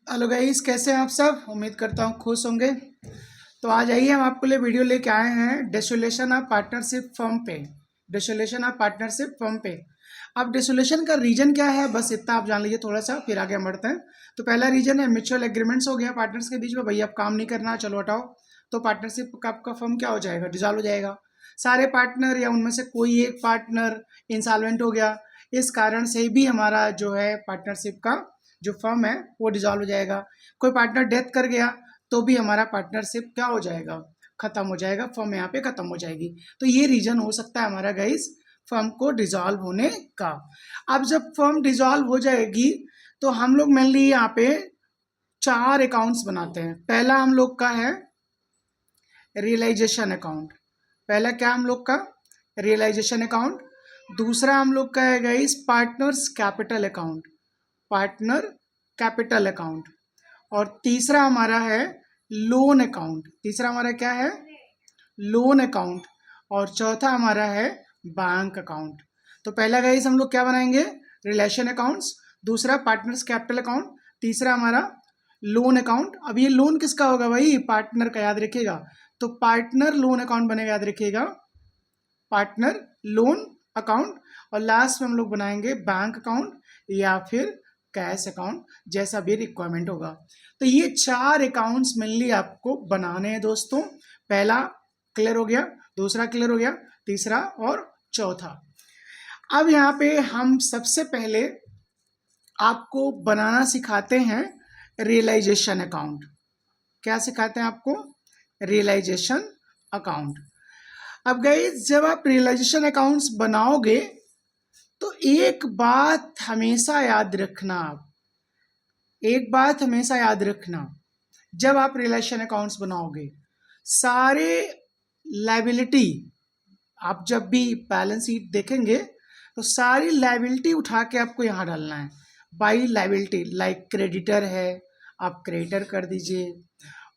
Hello guys, कैसे हैं आप सब। उम्मीद करता हूँ खुश होंगे। तो आज आइए हम आपके लिए वीडियो लेके आए हैं डिसोल्यूशन ऑफ पार्टनरशिप फर्म पे। डिसोल्यूशन ऑफ पार्टनरशिप फर्म पे। अब डिसोल्यूशन का रीजन क्या है, बस इतना आप जान लीजिए थोड़ा सा, फिर आगे हम बढ़ते हैं। तो पहला रीजन है म्यूचुअल एग्रीमेंट्स हो गया पार्टनर्स के बीच में, भैया अब काम नहीं करना, चलो हटाओ। तो पार्टनरशिप का आपका फर्म क्या हो जाएगा, डिजॉल्व हो जाएगा। सारे पार्टनर या उनमें से कोई एक पार्टनर इंसॉल्वेंट हो गया, इस कारण से भी हमारा जो है पार्टनरशिप का जो फर्म है वो डिजॉल्व हो जाएगा। कोई पार्टनर डेथ कर गया तो भी हमारा पार्टनरशिप क्या हो जाएगा, खत्म हो जाएगा, फर्म यहाँ पे खत्म हो जाएगी। तो ये रीजन हो सकता है हमारा गाइस फर्म को डिजॉल्व होने का। अब जब फर्म डिजॉल्व हो जाएगी तो हम लोग मेनली यहाँ पे 4 अकाउंट्स बनाते हैं। पहला हम लोग का है रियलाइजेशन अकाउंट। पहला क्या हम लोग का, रियलाइजेशन अकाउंट। दूसरा हम लोग का है guys partners capital account, partner capital account. और तीसरा हमारा है लोन अकाउंट। तीसरा हमारा क्या है, लोन अकाउंट। और चौथा हमारा है बैंक अकाउंट। तो पहला गाइस हम लोग क्या बनाएंगे, रिलेशन अकाउंट्स। दूसरा पार्टनर्स कैपिटल अकाउंट। तीसरा हमारा लोन अकाउंट। अब ये लोन किसका होगा भाई, पार्टनर का, याद रखिएगा। तो पार्टनर लोन अकाउंट बनेगा, याद रखिएगा, पार्टनर लोन अकाउंट। और लास्ट में हम लोग बनाएंगे बैंक अकाउंट या फिर कैश अकाउंट, जैसा भी रिक्वायरमेंट होगा। तो ये 4 अकाउंट्स मेनली आपको बनाने हैं दोस्तों। पहला क्लियर हो गया, दूसरा क्लियर हो गया, तीसरा और चौथा। अब यहाँ पे हम सबसे पहले आपको बनाना सिखाते हैं रियलाइजेशन अकाउंट। क्या सिखाते हैं आपको, रियलाइजेशन अकाउंट। अब गाइस जब आप रियलाइजेशन अकाउंट्स बनाओगे तो एक बात हमेशा याद रखना, आप एक बात हमेशा याद रखना, जब आप रियलाइजेशन अकाउंट्स बनाओगे सारे लायबिलिटी, आप जब भी बैलेंस शीट देखेंगे तो सारी लायबिलिटी उठा के आपको यहाँ डालना है। बाई लायबिलिटी, लाइक क्रेडिटर है आप क्रेडिटर कर दीजिए,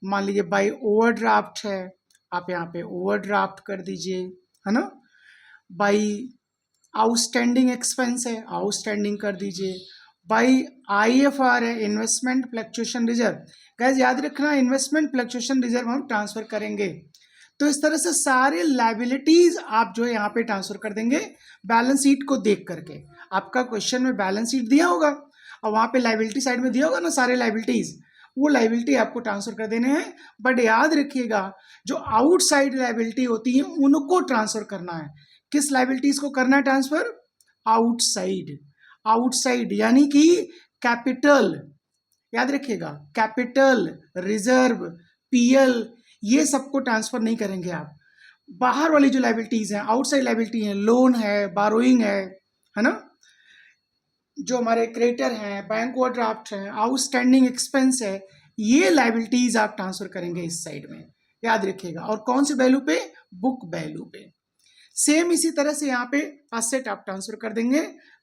मान लीजिए बाई ओवरड्राफ्ट है आप यहाँ पे ओवरड्राफ्ट कर दीजिए, है ना। बाई आउटस्टैंडिंग एक्सपेंस है आउटस्टैंडिंग कर दीजिए। बाई आईएफआर है इन्वेस्टमेंट फ्लक्चुएशन रिजर्व। गाइस याद रखना, इन्वेस्टमेंट फ्लक्चुएशन रिजर्व हम ट्रांसफर करेंगे। तो इस तरह से सारे लायबिलिटीज आप जो है यहाँ पे ट्रांसफर कर देंगे बैलेंस शीट को देख करके। आपका क्वेश्चन में बैलेंस शीट दिया होगा और वहां पे लायबिलिटी साइड में दिया होगा ना सारे लायबिलिटीज, वो लायबिलिटी आपको ट्रांसफर कर देने हैं। बट याद रखिएगा जो आउटसाइड लायबिलिटी होती है उनको ट्रांसफर करना है। किस लायबिलिटीज को करना है ट्रांसफर, आउटसाइड। आउटसाइड यानी कि कैपिटल, याद रखिएगा, कैपिटल, रिजर्व, पीएल, ये सबको ट्रांसफर नहीं करेंगे आप। बाहर वाली जो लायबिलिटीज हैं, आउटसाइड लायबिलिटी है, लोन है, बारोइंग है ना, जो हमारे क्रेडिटर हैं, बैंक ओवरड्राफ्ट है, आउटस्टैंडिंग एक्सपेंस है, ये लायबिलिटीज आप ट्रांसफर करेंगे इस साइड में, याद रखिएगा। और कौन सी वैल्यू पे, बुक वैल्यू पे। सेम इसी तरह से यहाँ पे असेट आप ट्रांसफर कर देंगे,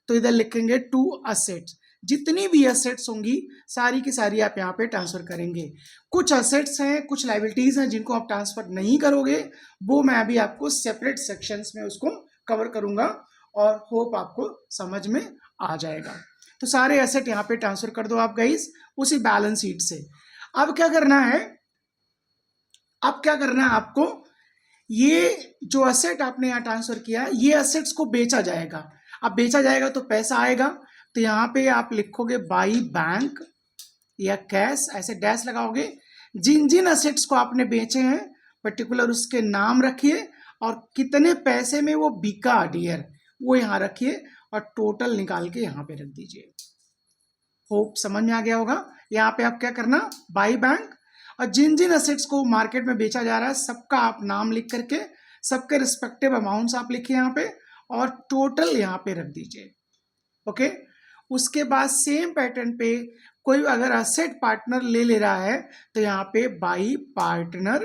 तो इधर लिखेंगे टू असेट्स। जितनी भी असेट्स होंगी सारी की सारी आप यहाँ पे ट्रांसफर करेंगे। कुछ असेट्स हैं, कुछ लायबिलिटीज हैं जिनको आप ट्रांसफर नहीं करोगे, वो मैं अभी आपको सेपरेट सेक्शंस में उसको कवर करूंगा और होप आपको समझ में आ जाएगा। तो सारे एसेट यहाँ पे ट्रांसफर कर दो आप गाइस उसी बैलेंस शीट से। अब क्या करना है, अब क्या करना है आपको, ये जो असेट आपने यहाँ ट्रांसफर किया ये असेट्स को बेचा जाएगा। अब बेचा जाएगा तो पैसा आएगा, तो यहाँ पे आप लिखोगे बाई बैंक या कैश, ऐसे डैश लगाओगे। जिन जिन असेट्स को आपने बेचे हैं पर्टिकुलर उसके नाम रखिए और कितने पैसे में वो बिका डियर वो यहाँ रखिए और टोटल निकाल के यहाँ पे रख दीजिए। होप समझ में आ गया होगा। यहाँ पे आप क्या करना, बाई बैंक, और जिन जिन असेट्स को मार्केट में बेचा जा रहा है सबका आप नाम लिख करके सबके रिस्पेक्टिव अमाउंट्स आप लिखिए यहाँ पे और टोटल यहाँ पे रख दीजिए। ओके, उसके बाद सेम पैटर्न पे कोई अगर असेट पार्टनर ले रहा है तो यहाँ पे बाई पार्टनर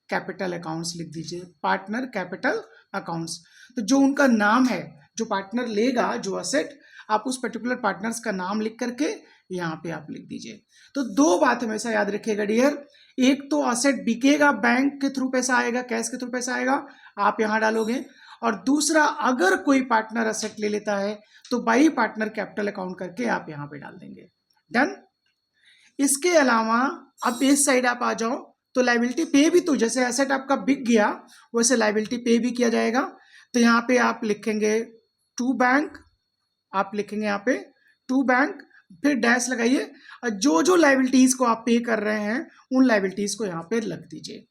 कैपिटल अकाउंट्स लिख दीजिए, पार्टनर कैपिटल अकाउंट्स। तो जो उनका नाम है, जो पार्टनर लेगा जो असेट, आप उस पर्टिकुलर पार्टनर्स का नाम लिख करके यहाँ पे आप लिख दीजिए। तो दो बात हमेशा याद रखिएगा डियर, एक तो असेट बिकेगा, बैंक के थ्रू पैसा आएगा, कैश के थ्रू पैसा आएगा, आप यहाँ डालोगे। और दूसरा अगर कोई पार्टनर असेट ले लेता है तो बाई पार्टनर कैपिटल अकाउंट करके आप यहाँ पे डाल देंगे। डन। इसके अलावा अब इस साइड आप आ जाओ तो लाइबिलिटी पे भी, तो जैसे एसेट आपका बिक गया वैसे लाइबिलिटी पे भी किया जाएगा। तो यहाँ पे आप लिखेंगे टू बैंक, आप लिखेंगे यहाँ पे टू बैंक, फिर डैश लगाइए और जो जो लाइबिलिटीज को आप पे कर रहे हैं उन लाइबिलिटीज को यहाँ पे लिख दीजिए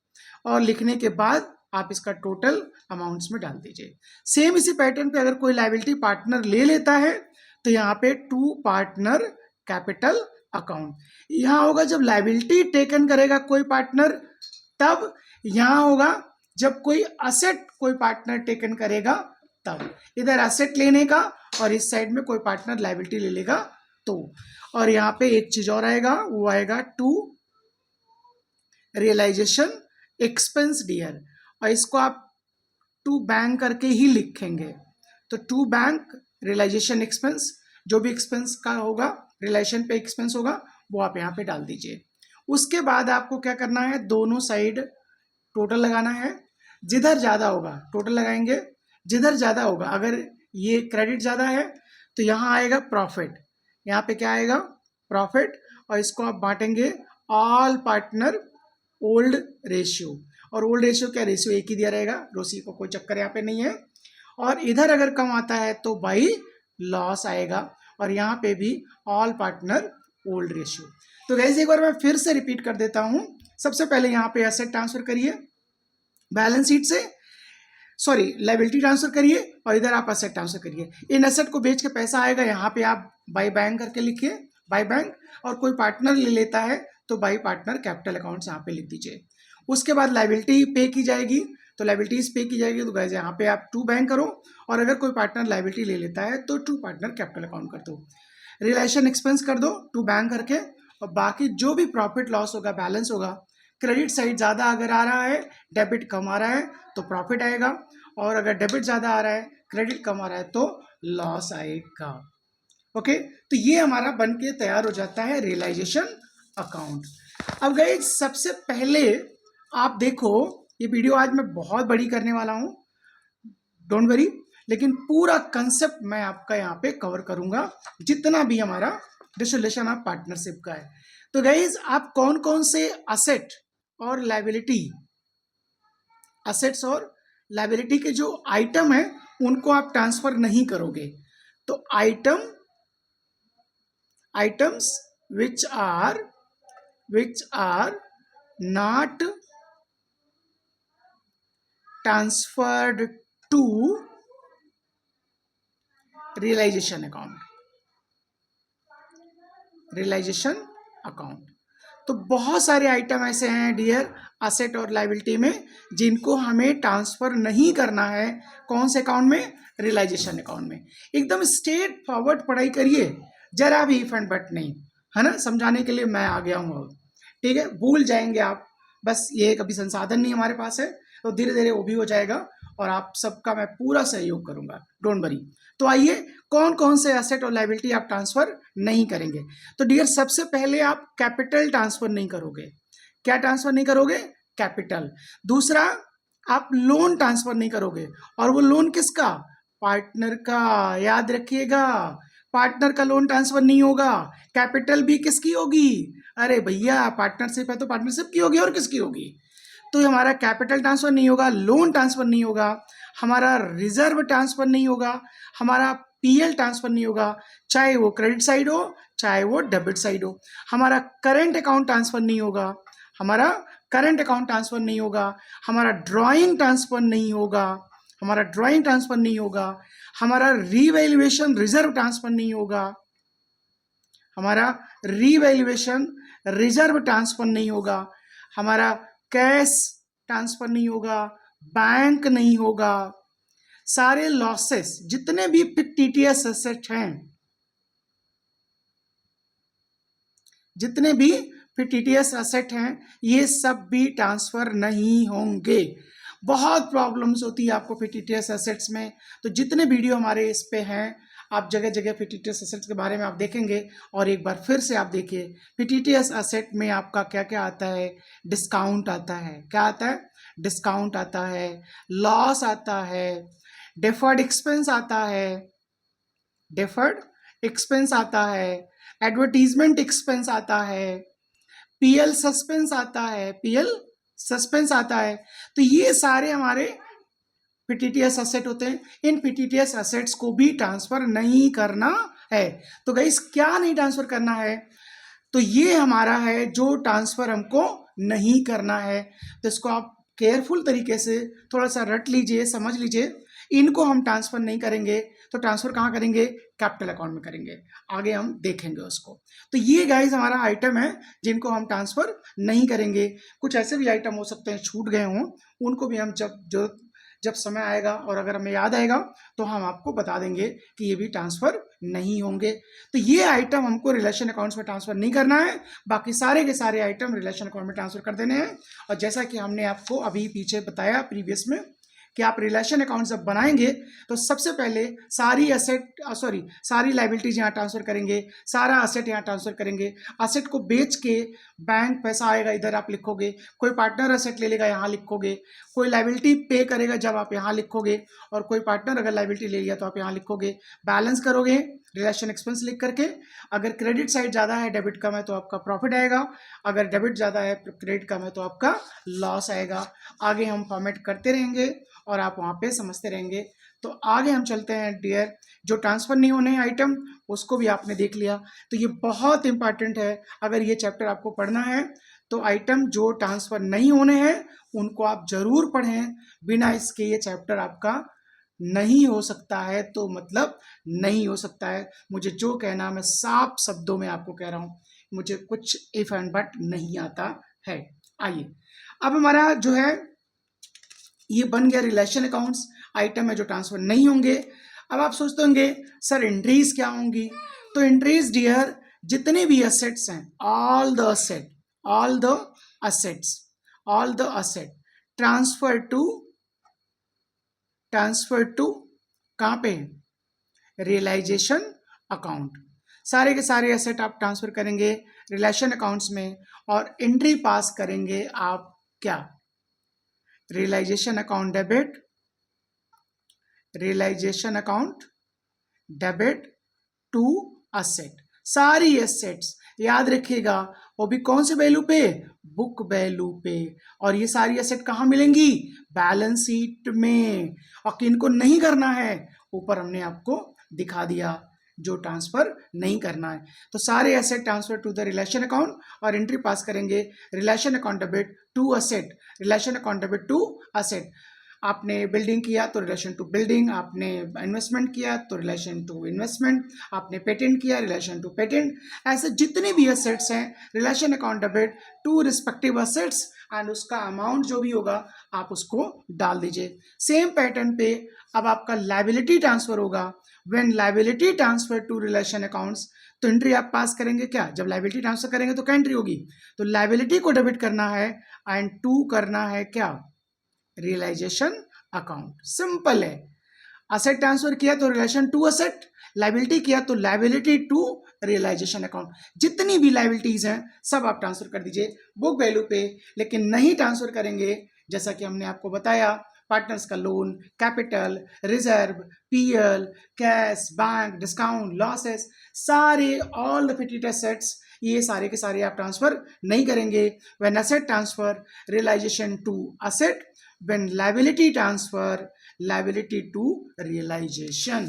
और लिखने के बाद आप इसका टोटल अमाउंट्स में डाल दीजिए। सेम इसी पैटर्न पे अगर कोई लाइबिलिटी पार्टनर ले लेता है तो यहाँ पे टू पार्टनर कैपिटल अकाउंट यहाँ होगा। जब लाइबिलिटी टेकन करेगा कोई पार्टनर तब यहाँ होगा, जब कोई असेट कोई पार्टनर टेकन करेगा तब। इधर असेट लेने का और इस साइड में कोई पार्टनर लाइबिलिटी ले लेगा तो। और यहाँ पे एक चीज और आएगा, वो आएगा टू रियलाइजेशन एक्सपेंस डियर, और इसको आप टू बैंक करके ही लिखेंगे। तो टू बैंक रियलाइजेशन एक्सपेंस, जो भी एक्सपेंस का होगा रिलेशन पे एक्सपेंस होगा वो आप यहाँ पे डाल दीजिए। उसके बाद आपको क्या करना है, दोनों साइड टोटल लगाना है। जिधर ज्यादा होगा टोटल लगाएंगे, जिधर ज्यादा होगा, अगर ये क्रेडिट ज्यादा है तो यहाँ आएगा प्रॉफिट, यहाँ पे क्या आएगा प्रॉफिट, और इसको आप बांटेंगे ऑल पार्टनर ओल्ड रेशियो। और ओल्ड रेशियो क्या, रेशियो एक ही दिया रहेगा, रोसी को कोई चक्कर यहाँ पे नहीं है। और इधर अगर कम आता है तो बाई लॉस आएगा, और यहाँ पे भी ऑल पार्टनर ओल्ड रेशियो। तो गाइस एक बार मैं फिर से रिपीट कर देता हूं। सबसे पहले यहाँ पे एसेट ट्रांसफर करिए बैलेंस शीट से, सॉरी लाइबिलिटी ट्रांसफर करिए और इधर आप एसेट ट्रांसफर करिए। इन एसेट को बेच के पैसा आएगा, यहाँ पे आप बाई बैंक करके लिखिए बाई बैंक, और कोई पार्टनर ले लेता है तो बाई पार्टनर कैपिटल अकाउंट यहाँ पे लिख दीजिए। उसके बाद लाइबिलिटी पे की जाएगी, तो लाइबिलिटीज पे की जाएगी तो गाइस यहाँ पे आप टू बैंक करो, और अगर कोई पार्टनर लाइबिलिटी ले लेता है तो टू पार्टनर कैपिटल अकाउंट कर दो। रिलेशन एक्सपेंस कर दो टू बैंक करके, और बाकी जो भी प्रॉफिट लॉस होगा बैलेंस होगा, क्रेडिट साइड ज़्यादा अगर आ रहा है डेबिट कम आ रहा है तो प्रॉफिट आएगा, और अगर डेबिट ज़्यादा आ रहा है क्रेडिट कम आ रहा है तो लॉस आएगा। ओके, तो ये हमारा बन के तैयार हो जाता है रियलाइजेशन अकाउंट। अब गाइस सबसे पहले आप देखो, ये वीडियो आज मैं बहुत बड़ी करने वाला हूं, डोंट वरी, लेकिन पूरा कंसेप्ट मैं आपका यहाँ पे कवर करूंगा जितना भी हमारा डिसोल्यूशन ऑफ पार्टनरशिप का है। तो गाइस आप कौन कौन से असेट और लायबिलिटी, असेट्स और लायबिलिटी के जो आइटम है उनको आप ट्रांसफर नहीं करोगे। तो items which are not transferred to realisation account. तो बहुत सारे आइटम ऐसे हैं डियर असेट और लायबिलिटी में जिनको हमें ट्रांसफर नहीं करना है। कौन से अकाउंट में, रियलाइजेशन अकाउंट में। एकदम स्ट्रेट फॉरवर्ड पढ़ाई करिए, जरा भी इफ एंड बट नहीं, है ना, समझाने के लिए मैं आ गया हूँ। ठीक है, भूल जाएंगे आप, बस ये कभी संसाधन नहीं हमारे पास है, तो धीरे धीरे वो भी हो जाएगा और आप सबका मैं पूरा सहयोग करूंगा, डोंट वरी। तो आइए कौन कौन से एसेट और लायबिलिटी आप ट्रांसफर नहीं करेंगे। तो डियर सबसे पहले आप कैपिटल ट्रांसफर नहीं करोगे। क्या ट्रांसफर नहीं करोगे, कैपिटल। दूसरा आप लोन ट्रांसफर नहीं करोगे, और वो लोन किसका, पार्टनर का, याद रखिएगा पार्टनर का लोन ट्रांसफर नहीं होगा। कैपिटल भी किसकी होगी, अरे भैया पार्टनरशिप है तो पार्टनरशिप की होगी और किसकी होगी। तो हमारा कैपिटल ट्रांसफर नहीं होगा, लोन ट्रांसफर नहीं होगा, हमारा रिजर्व ट्रांसफर नहीं होगा, हमारा पीएल ट्रांसफर नहीं होगा, चाहे वो क्रेडिट साइड हो चाहे वो डेबिट साइड हो। हमारा करंट अकाउंट ट्रांसफर नहीं होगा, हमारा करंट अकाउंट ट्रांसफर नहीं होगा, हमारा ड्राइंग ट्रांसफर नहीं होगा, हमारा ड्राइंग ट्रांसफर नहीं होगा, हमारा रीवैल्यूएशन रिजर्व ट्रांसफर नहीं होगा, हमारा रीवैल्यूएशन रिजर्व ट्रांसफर नहीं होगा, हमारा कैश ट्रांसफर नहीं होगा, बैंक नहीं होगा। सारे लॉसेस जितने भी टीटीएस एसेट हैं, जितने भी टीटीएस एसेट हैं, ये सब भी ट्रांसफर नहीं होंगे। बहुत प्रॉब्लम्स होती है आपको टीटीएस एसेट्स में। तो जितने वीडियो हमारे इस पे हैं, आप जगह जगह टीटीएस एसेट्स के बारे में आप देखेंगे, और एक बार फिर से आप देखिए टीटीएस एसेट में आपका क्या क्या आता है, डिस्काउंट आता है, क्या आता है, डिस्काउंट आता है, लॉस आता है, डेफर्ड एक्सपेंस आता है, डेफर्ड एक्सपेंस आता है, एडवर्टीजमेंट एक्सपेंस आता है, पीएल सस्पेंस आता है, पीएल सस्पेंस आता है। तो ये सारे हमारे पीटीटीएस असेट होते हैं। इन पीटीटीएस असेट्स को भी ट्रांसफर नहीं करना है। तो गाइस क्या नहीं ट्रांसफर करना है, तो ये हमारा है जो ट्रांसफर हमको नहीं करना है। तो इसको आप केयरफुल तरीके से थोड़ा सा रट लीजिए, समझ लीजिए। इनको हम ट्रांसफर नहीं करेंगे, तो ट्रांसफर कहाँ करेंगे, कैपिटल अकाउंट में करेंगे। आगे हम देखेंगे उसको। तो ये गाइस हमारा आइटम है जिनको हम ट्रांसफर नहीं करेंगे। कुछ ऐसे भी आइटम हो सकते हैं छूट गए हों, उनको भी हम जब समय आएगा और अगर हमें याद आएगा तो हम आपको बता देंगे कि ये भी ट्रांसफर नहीं होंगे। तो ये आइटम हमको रिलेशन अकाउंट्स में ट्रांसफर नहीं करना है, बाकी सारे के सारे आइटम रिलेशन अकाउंट में ट्रांसफर कर देने हैं। और जैसा कि हमने आपको अभी पीछे बताया प्रीवियस में कि आप रिलेशन अकाउंट जब बनाएंगे तो सबसे पहले सारी लाइबिलिटीज यहाँ ट्रांसफर करेंगे, सारा असेट यहाँ ट्रांसफर करेंगे। असेट को बेच के बैंक पैसा आएगा, इधर आप लिखोगे। कोई पार्टनर असेट ले लेगा, यहाँ लिखोगे। कोई लाइबिलिटी पे करेगा जब आप यहाँ लिखोगे, और कोई पार्टनर अगर लाइबिलिटी ले लिया तो आप यहाँ लिखोगे। बैलेंस करोगे रिलेशन एक्सपेंस लिख करके। अगर क्रेडिट साइड ज़्यादा है, डेबिट कम है, तो आपका प्रॉफिट आएगा। अगर डेबिट ज़्यादा है, क्रेडिट कम है, तो आपका लॉस आएगा। आगे हम फॉर्मेट करते रहेंगे और आप वहाँ पे समझते रहेंगे। तो आगे हम चलते हैं डियर। जो ट्रांसफर नहीं होने हैं आइटम, उसको भी आपने देख लिया। तो ये बहुत इंपॉर्टेंट है, अगर ये चैप्टर आपको पढ़ना है तो आइटम जो ट्रांसफर नहीं होने हैं उनको आप जरूर पढ़ें। बिना इसके ये चैप्टर आपका नहीं हो सकता है, तो मतलब नहीं हो सकता है। मुझे जो कहना, मैं साफ शब्दों में आपको कह रहा हूँ, मुझे कुछ इफ एंड बट नहीं आता है। आइए, अब हमारा जो है ये बन गया रिलेशन अकाउंट्स, आइटम है जो ट्रांसफर नहीं होंगे। अब आप सोचते होंगे सर एंट्रीज क्या होंगी। तो एंट्रीज डियर, जितने भी असेट्स हैं, all the asset transfer to कहाँ पे, रियलाइजेशन अकाउंट। सारे के सारे एसेट आप ट्रांसफर करेंगे रिलेशन अकाउंट्स में, और एंट्री पास करेंगे आप क्या, realisation account debit to asset. सारी एसेट्स याद रखिएगा, वो भी कौन से वैल्यू पे, बुक वैल्यू पे। और ये सारी एसेट कहाँ मिलेंगी, बैलेंस शीट में। और किनको नहीं करना है, ऊपर हमने आपको दिखा दिया, जो ट्रांसफर नहीं करना है। तो सारे asset transfer to the relation account, और एंट्री पास करेंगे relation account debit to asset, relation account debit to asset. आपने बिल्डिंग किया तो रिलेशन टू बिल्डिंग, आपने इन्वेस्टमेंट किया तो रिलेशन टू इन्वेस्टमेंट, आपने पेटेंट किया रिलेशन टू पेटेंट। ऐसे जितने भी असेट्स हैं, relation account debit to respective assets, and उसका अमाउंट जो भी होगा आप उसको डाल दीजिए। सेम पैटर्न पे अब आपका लायबिलिटी ट्रांसफर होगा। When liability transfer to relation accounts, तो एंट्री आप पास करेंगे क्या, जब लायबिलिटी ट्रांसफर करेंगे तो क्या एंट्री होगी, तो लायबिलिटी को डेबिट करना है एंड टू करना है क्या, रियलाइजेशन अकाउंट। सिंपल है। असेट ट्रांसफर किया तो रिलेशन टू असेट, लायबिलिटी किया तो लायबिलिटी टू रियलाइजेशन अकाउंट। जितनी भी लायबिलिटीज हैं सब आप ट्रांसफर कर दीजिए बुक वैल्यू पे। लेकिन नहीं ट्रांसफर करेंगे, जैसा कि हमने आपको बताया, पार्टनर्स का loan, capital, reserve, PL, cash, bank, discount, losses, सारे ऑल द फिटेड एसेट्स, ये सारे के सारे आप ट्रांसफर नहीं करेंगे। When asset transfer, realisation to asset, when liability transfer, liability to realization।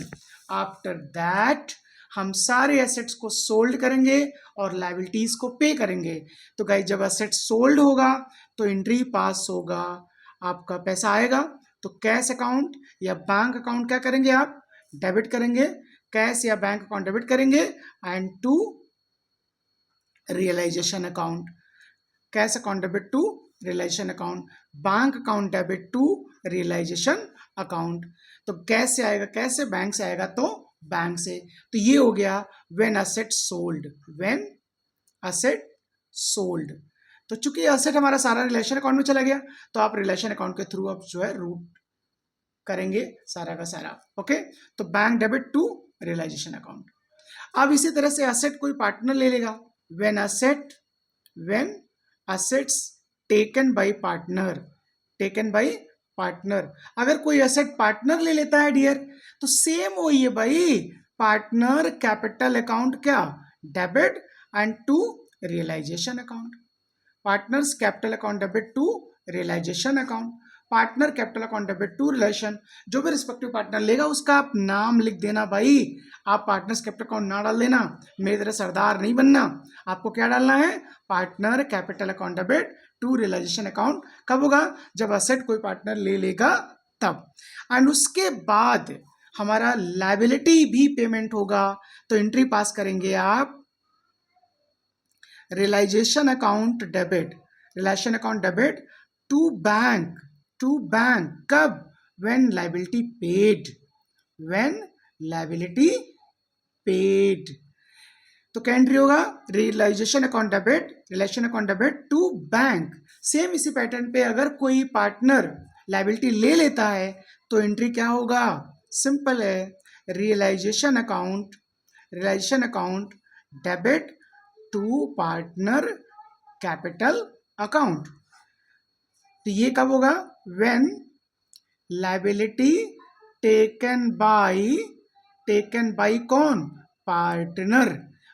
After that हम सारे एसेट्स को सोल्ड करेंगे और लाइबिलिटीज को पे करेंगे। तो गाइस जब एसेट सोल्ड होगा तो एंट्री पास होगा, आपका पैसा आएगा तो कैश अकाउंट या बैंक अकाउंट क्या करेंगे आप, डेबिट करेंगे। कैश या बैंक अकाउंट डेबिट करेंगे and to realisation account, cash account debit to realisation account, bank account debit to realisation account. तो कैश से आएगा कैश से, बैंक से आएगा तो बैंक से। तो ये हो गया when asset sold, when asset sold. तो चूंकि असेट हमारा सारा रिलेशन अकाउंट में चला गया, तो आप रिलेशन अकाउंट के थ्रू आप जो है रूट करेंगे सारा का सारा। ओके, तो bank debit to realisation account. अब इसी तरह से असेट कोई पार्टनर ले लेगा, when assets taken by partner, अगर कोई एसेट पार्टनर ले लेता है डियर, तो सेम वही है भाई, पार्टनर कैपिटल अकाउंट क्या, debit and to realisation account. Partners capital account debit to realisation account, partner capital account debit to relation. जो भी रिस्पेक्टिव पार्टनर लेगा उसका आप नाम लिख देना भाई, आप पार्टनर्स कैपिटल अकाउंट ना डाल देना, मेरी तरह सरदार नहीं बनना। आपको क्या डालना है, partner capital account debit to realisation account. कब होगा, जब असेट कोई पार्टनर ले लेगा तब। एंड उसके बाद हमारा लायबिलिटी भी पेमेंट होगा, तो एंट्री पास करेंगे आप realisation account debit, realisation account debit to bank, to bank कब, when liability paid, when liability paid. तो क्या एंट्री होगा, realisation account debit, realisation account debit to bank. Same इसी पैटर्न पे अगर कोई पार्टनर लायबिलिटी ले लेता है तो एंट्री क्या होगा, सिंपल है, realisation account, realisation account debit to partner capital account. तो ये कब होगा, व्हेन लायबिलिटी टेकन बाय कौन, partner,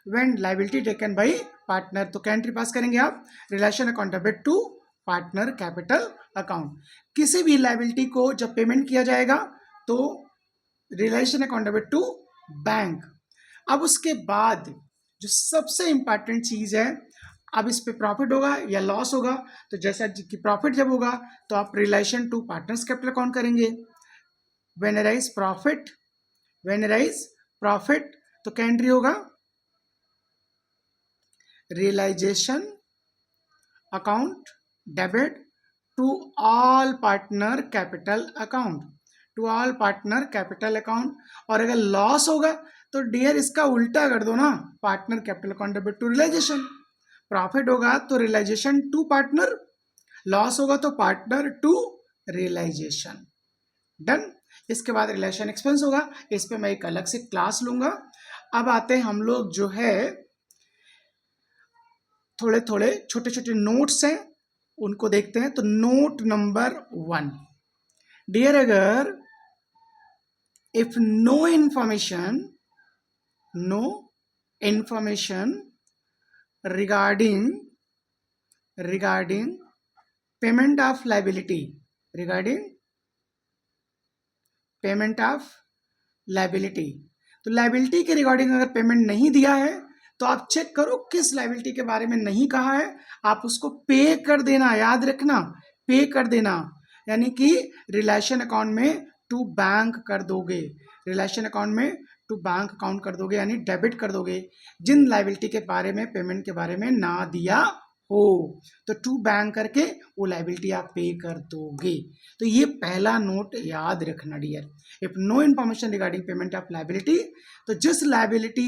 when liability taken by partner. तो क्या एंट्री पास करेंगे आप, relation account debit to partner capital account. किसी भी लायबिलिटी को जब पेमेंट किया जाएगा तो relation account debit to bank. अब उसके बाद जो सबसे इंपॉर्टेंट चीज है, अब इस पे प्रॉफिट होगा या लॉस होगा, तो जैसा कि प्रॉफिट जब होगा तो आप relation to partners capital account करेंगे, when arise profit, when arise profit. तो क्या एंट्री होगा, realisation account debit to all partner capital account, to all partner capital account. और अगर लॉस होगा तो डियर इसका उल्टा कर दो ना, partner capital account debit to realisation. Profit होगा तो रियलाइजेशन टू पार्टनर, लॉस होगा तो पार्टनर टू रियलाइजेशन। डन। इसके बाद रिलेशन एक्सपेंस होगा, इस पे मैं एक अलग से क्लास लूंगा। अब आते हैं हम लोग जो है थोड़े थोड़े छोटे छोटे नोट्स हैं उनको देखते हैं। तो नोट नंबर 1, डियर अगर if no information regarding payment of liability, regarding payment of liability, तो लायबिलिटी के रिगार्डिंग अगर पेमेंट नहीं दिया है तो आप चेक करो किस लायबिलिटी के बारे में नहीं कहा है, आप उसको पे कर देना, याद रखना पे कर देना, यानी कि रिलेशन अकाउंट में टू बैंक कर दोगे, रिलेशन अकाउंट में टू बैंक अकाउंट कर दोगे, यानी डेबिट कर दोगे जिन लायबिलिटी के बारे में पेमेंट के बारे में ना दिया हो, तो टू बैंक करके वो लायबिलिटी आप पे कर दोगे। तो ये पहला नोट याद रखना dear, if no information regarding payment of liability, तो जिस लायबिलिटी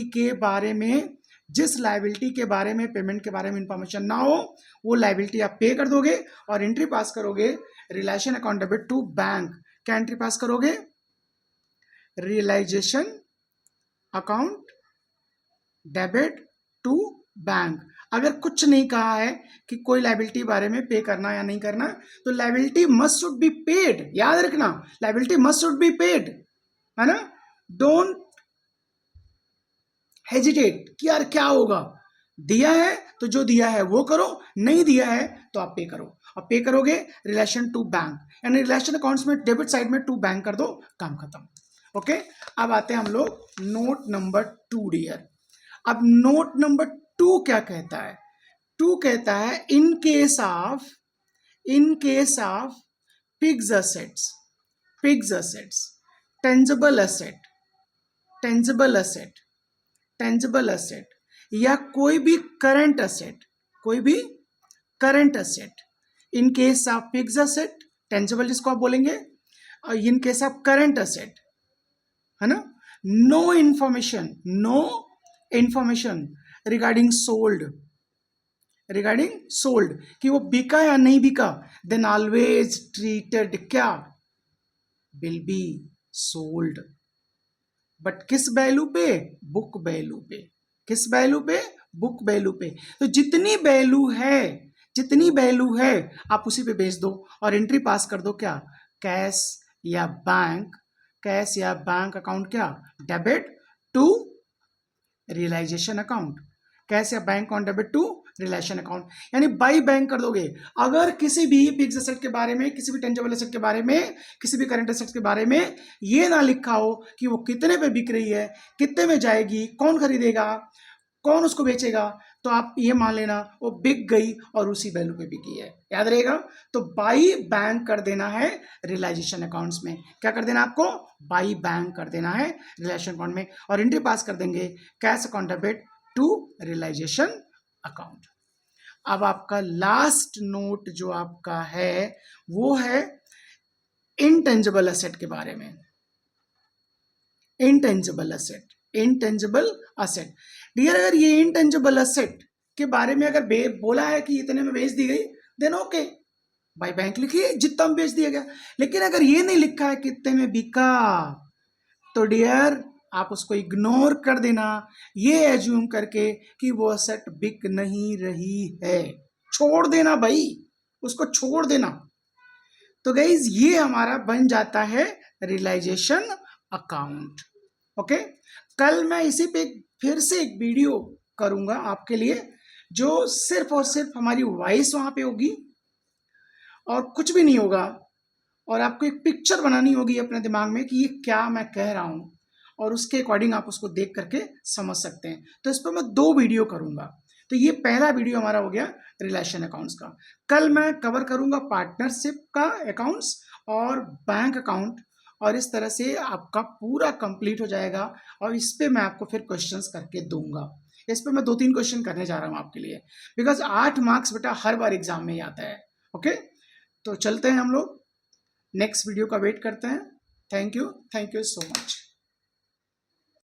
के बारे में पेमेंट के बारे में इंफॉर्मेशन ना हो वो लायबिलिटी आप पे कर दोगे और एंट्री पास करोगे relation account debit to bank. क्या एंट्री पास करोगे, realisation account debit to bank. अगर कुछ नहीं कहा है कि कोई लायबिलिटी बारे में पे करना या नहीं करना, तो liability must should be paid, याद रखना liability must should be paid, है ना। डोंट हेजिटेट कि यार क्या होगा, दिया है तो जो दिया है वो करो, नहीं दिया है तो आप पे करो, और पे करोगे रिलेशन टू बैंक, यानी रिलेशन अकाउंट्स में डेबिट साइड में टू बैंक कर दो, काम खत्म। ओके, अब आते हैं हम लोग नोट नंबर 2 डियर। अब नोट नंबर 2 क्या कहता है, 2 कहता है in case of fixed assets, tangible asset या कोई भी current asset, in case of fixed asset, tangible जिसको आप बोलेंगे, और in case of current asset, है ना, नो इंफॉर्मेशन रिगार्डिंग सोल्ड कि वो बिका या नहीं बिका, देन ऑलवेज ट्रीटेड क्या, विल बी सोल्ड, बट किस वैल्यू पे, बुक वैल्यू पे, किस वैल्यू पे, बुक वैल्यू पे। तो जितनी वैल्यू है आप उसी पे बेच दो और एंट्री पास कर दो क्या, कैश या बैंक अकाउंट क्या, debit to realisation account, cash या bank account debit to relation account, यानी बाई बैंक कर दोगे। अगर किसी भी फिक्स एसेट के बारे में, किसी भी टेंजिबल एसेट के बारे में, किसी भी करंट एसेट के बारे में ये ना लिखा हो कि वो कितने पे बिक रही है, कितने में जाएगी, कौन खरीदेगा, कौन उसको बेचेगा, तो आप ये मान लेना वो बिक गई और उसी वैल्यू पे बिकी है, याद रहेगा। तो बाई बैंक कर देना है रियलाइजेशन अकाउंट्स में। क्या कर देना आपको? बाई बैंक कर देना है रियलाइजेशन अकाउंट में, और एंट्री पास कर देंगे cash account debit to realisation account. अब आपका लास्ट नोट जो आपका है वो है इनटेंजिबल एसेट के बारे में। Intangible asset, intangible asset dear, अगर ये इनटेंजिबल एसेट के बारे में अगर बोला है कि इतने में बेच दी गई, देन ओके, बाई बैंक लिखिए जितना में बेच दिया गया। लेकिन अगर ये नहीं लिखा है कितने में बिका, तो डियर आप उसको इग्नोर कर देना, ये एज्यूम करके कि वो एसेट बिक नहीं रही है, छोड़ देना भाई, उसको छोड़ देना। तो गाइज ये हमारा बन जाता है रियलाइजेशन अकाउंट। ओके, कल मैं इसी पे फिर से एक वीडियो करूंगा आपके लिए, जो सिर्फ और सिर्फ हमारी वॉइस वहां पे होगी और कुछ भी नहीं होगा, और आपको एक पिक्चर बनानी होगी अपने दिमाग में कि ये क्या मैं कह रहा हूं, और उसके अकॉर्डिंग आप उसको देख करके समझ सकते हैं। तो इस पर मैं 2 वीडियो करूंगा। तो ये पहला वीडियो हमारा हो गया रिलेशन अकाउंट्स का। कल मैं कवर करूंगा पार्टनरशिप का अकाउंट्स और बैंक अकाउंट, और इस तरह से आपका पूरा कंप्लीट हो जाएगा। और इस पे मैं आपको फिर क्वेश्चंस करके दूंगा। इस पे मैं 2-3 क्वेश्चन करने जा रहा हूं आपके लिए, बिकॉज 8 मार्क्स बेटा हर बार एग्जाम में ही आता है। ओके, तो चलते हैं हम लोग नेक्स्ट वीडियो का वेट करते हैं। Thank you so much.